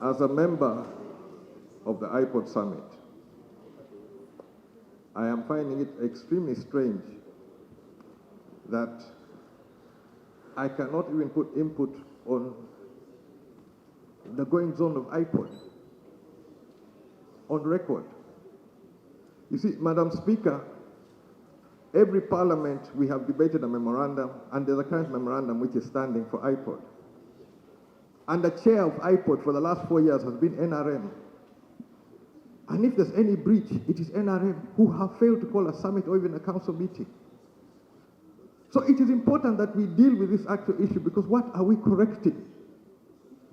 As a member of the IPOD Summit, I am finding it extremely strange that I cannot even put input on the goings on of IPOD on record. You see, Madam Speaker, every parliament we have debated a memorandum, and there's a current memorandum which is standing for IPOD. And the chair of IPOD for the last 4 years has been NRM. And if there's any breach, it is NRM who have failed to call a summit or even a council meeting. So it is important that we deal with this actual issue, because what are we correcting?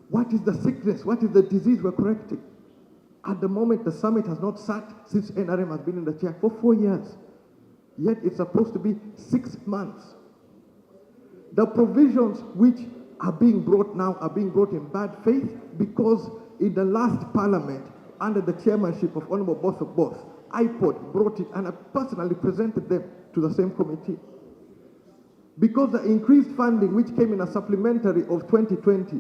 What is the sickness? What is the disease we're correcting? At the moment, the summit has not sat since NRM has been in the chair for 4 years. Yet it's supposed to be 6 months. The provisions which are being brought now are being brought in bad faith, because in the last parliament, under the chairmanship of Honorable Boss of Boss, IPOD brought it, and I personally presented them to the same committee. Because the increased funding which came in a supplementary of 2020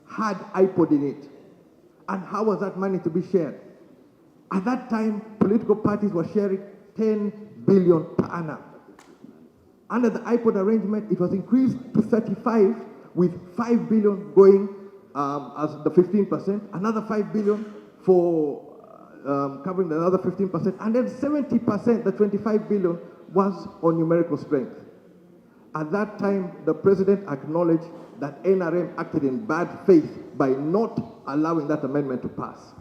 had IPOD in it. And how was that money to be shared? At that time, political parties were sharing 10 billion per annum. Under the IPOD arrangement, it was increased to 35, with 5 billion going as the 15%, another 5 billion for covering the other 15%, and then 70%, the 25 billion, was on numerical strength. At that time, the president acknowledged that NRM acted in bad faith by not allowing that amendment to pass.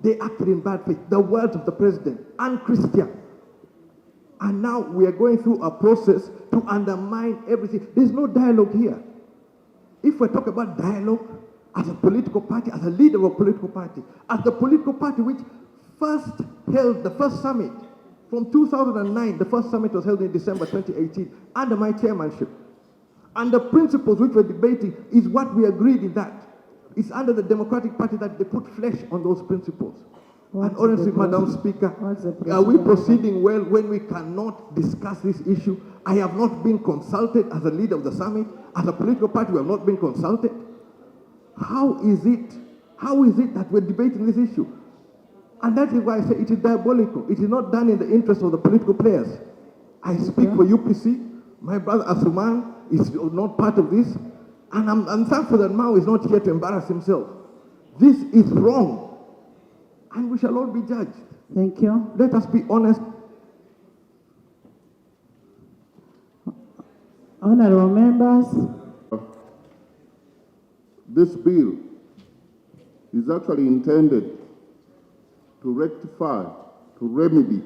They acted in bad faith. The words of the president, unchristian. And now we are going through a process to undermine everything. There's no dialogue here. If we're talking about dialogue, as a political party, as a leader of a political party, as the political party which first held the first summit, from 2009, the first summit was held in December 2018, under my chairmanship. And the principles which we're debating is what we agreed in that. It's under the Democratic Party that they put flesh on those principles. And honestly, Madam Speaker, are we proceeding well when we cannot discuss this issue? I have not been consulted as a leader of the summit. As a political party, we have not been consulted. How is it that we're debating this issue? And that is why I say it is diabolical. It is not done in the interest of the political players. I speak for UPC. My brother Asuman is not part of this. And I'm thankful that Mao is not here to embarrass himself. This is wrong. And we shall all be judged. Thank you. Let us be honest. Honorable members. This bill is actually intended to rectify, to remedy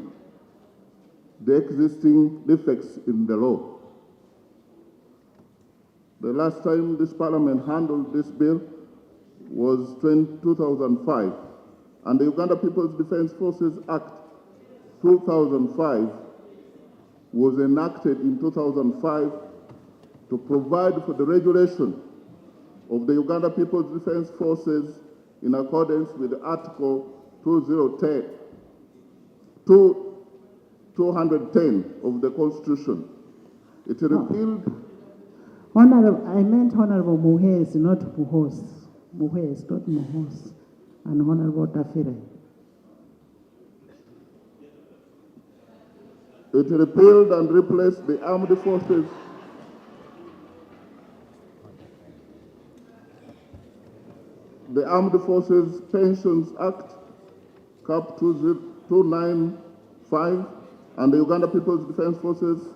the existing defects in the law. The last time this parliament handled this bill was 2005, and the Uganda People's Defense Forces Act 2005 was enacted in 2005 to provide for the regulation of the Uganda People's Defense Forces in accordance with Article 210 of the Constitution. It repealed... Honorable, I meant Honorable Muhes, not Muhos. Muhes, not Muhos. And Honorable Tafire. It repealed and replaced the Armed Forces Pensions Act, Cap 295, and the Uganda People's Defense Forces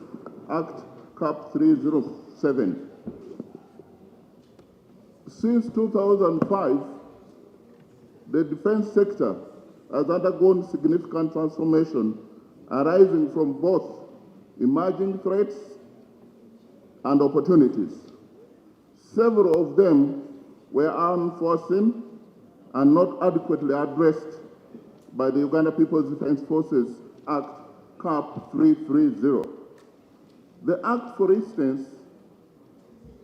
Act, Cap 307. Since 2005, the defense sector has undergone significant transformation arising from both emerging threats and opportunities. Several of them were unforeseen and not adequately addressed by the Uganda People's Defense Forces Act, Cap 330. The Act, for instance,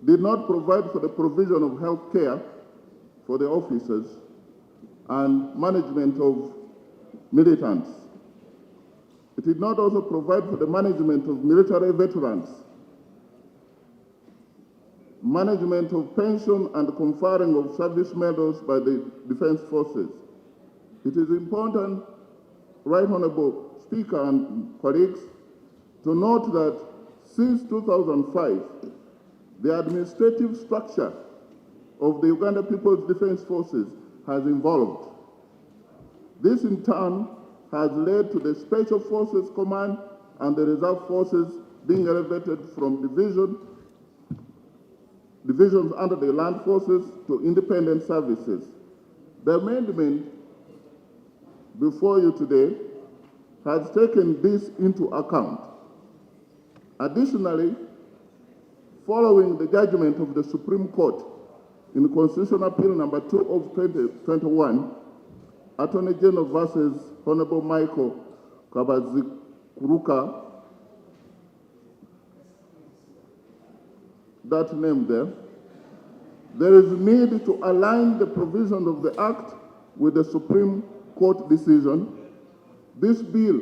did not provide for the provision of health care for the officers and management of militants. It did not also provide for the management of military veterans. management of pension and conferring of service medals by the Defense Forces. It is important, Right Honorable Speaker and colleagues, to note that since 2005, the administrative structure of the Uganda People's Defense Forces has evolved. This in turn has led to the Special Forces Command and the Reserve Forces being elevated from divisions under the Land Forces to independent services. The amendment before you today has taken this into account. Additionally, following the judgment of the Supreme Court in Constitutional Appeal number 2 of 2021, Attorney General versus Honorable Michael Kabazikuruka, that name there is need to align the provision of the Act with the Supreme Court decision. This bill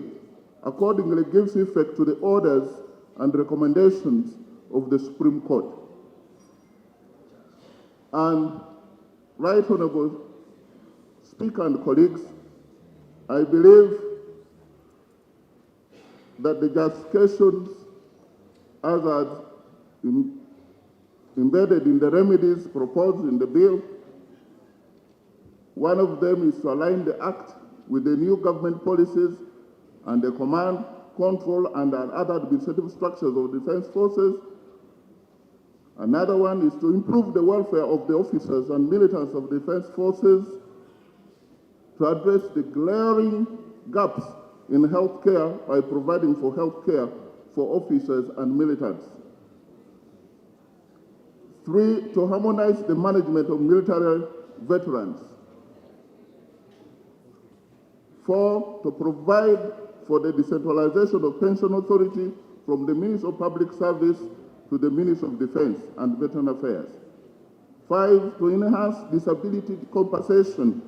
accordingly gives effect to the orders and recommendations of the Supreme Court. And Right Honorable Speaker and colleagues, I believe that the justifications as are embedded in the remedies proposed in the bill, one of them is to align the Act with the new government policies and the command, control, and other administrative structures of defense forces. Another one is to improve the welfare of the officers and militants of defense forces, to address the glaring gaps in healthcare by providing for healthcare for officers and militants. 3, to harmonize the management of military veterans. 4, to provide for the decentralization of pension authority from the Ministry of Public Service to the Ministry of Defense and Veteran Affairs. 5, to enhance disability compensation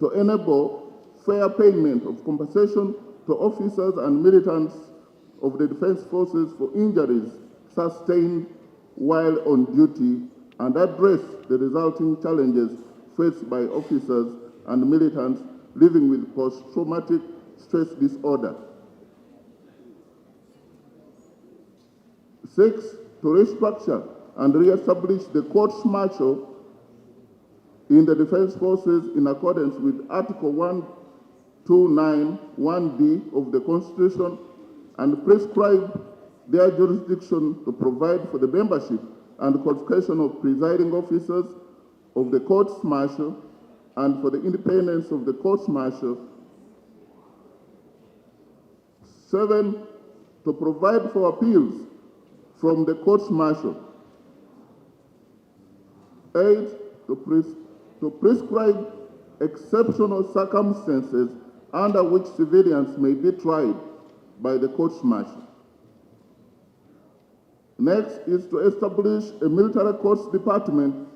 to enable fair payment of compensation to officers and militants of the defense forces for injuries sustained while on duty and address the resulting challenges faced by officers and militants living with post-traumatic stress disorder. 6, to restructure and re-establish the courts-martial in the defense forces in accordance with Article 129(1)(d) of the Constitution and prescribe their jurisdiction to provide for the membership and qualification of presiding officers of the courts-martial and for the independence of the courts-martial. 7, to provide for appeals from the courts-martial. 8, to prescribe exceptional circumstances under which civilians may be tried by the courts-martial. Next is to establish a military courts department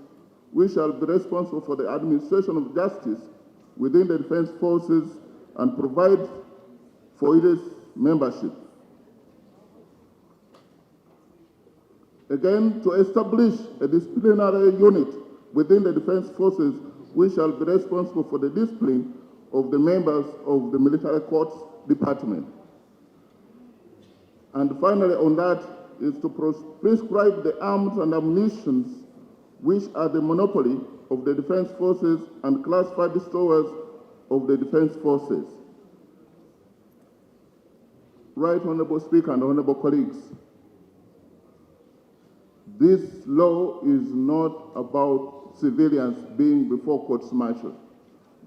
which shall be responsible for the administration of justice within the defense forces and provide for its membership. Again, to establish a disciplinary unit within the defense forces which shall be responsible for the discipline of the members of the military courts department. And finally on that is to prescribe the arms and ammunition which are the monopoly of the defense forces and classify the stores of the defense forces. Right Honorable Speaker and Honorable colleagues, this law is not about civilians being before courts-martial.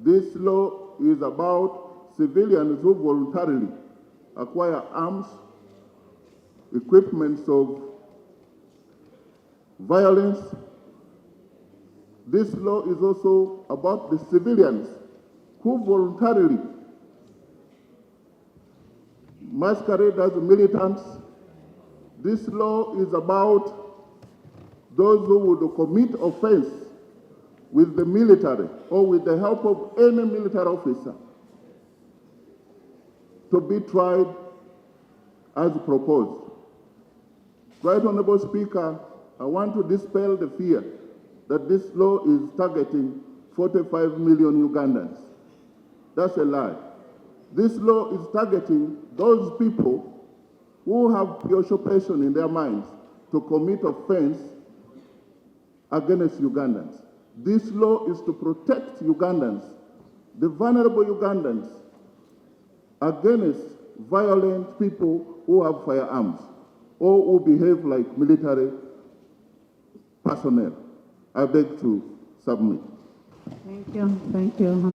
This law is about civilians who voluntarily acquire arms, equipments of violence. This law is also about the civilians who voluntarily masquerade as militants. This law is about those who would commit offense with the military or with the help of any military officer to be tried as proposed. Right Honorable Speaker I want to dispel the fear that this law is targeting 45 million Ugandans. That's a lie. This law is targeting those people who have usurpation in their minds to commit offense against Ugandans. This law is to protect Ugandans, the vulnerable Ugandans, against violent people who have firearms or who behave like military personnel. I beg to submit. Thank you. Thank you.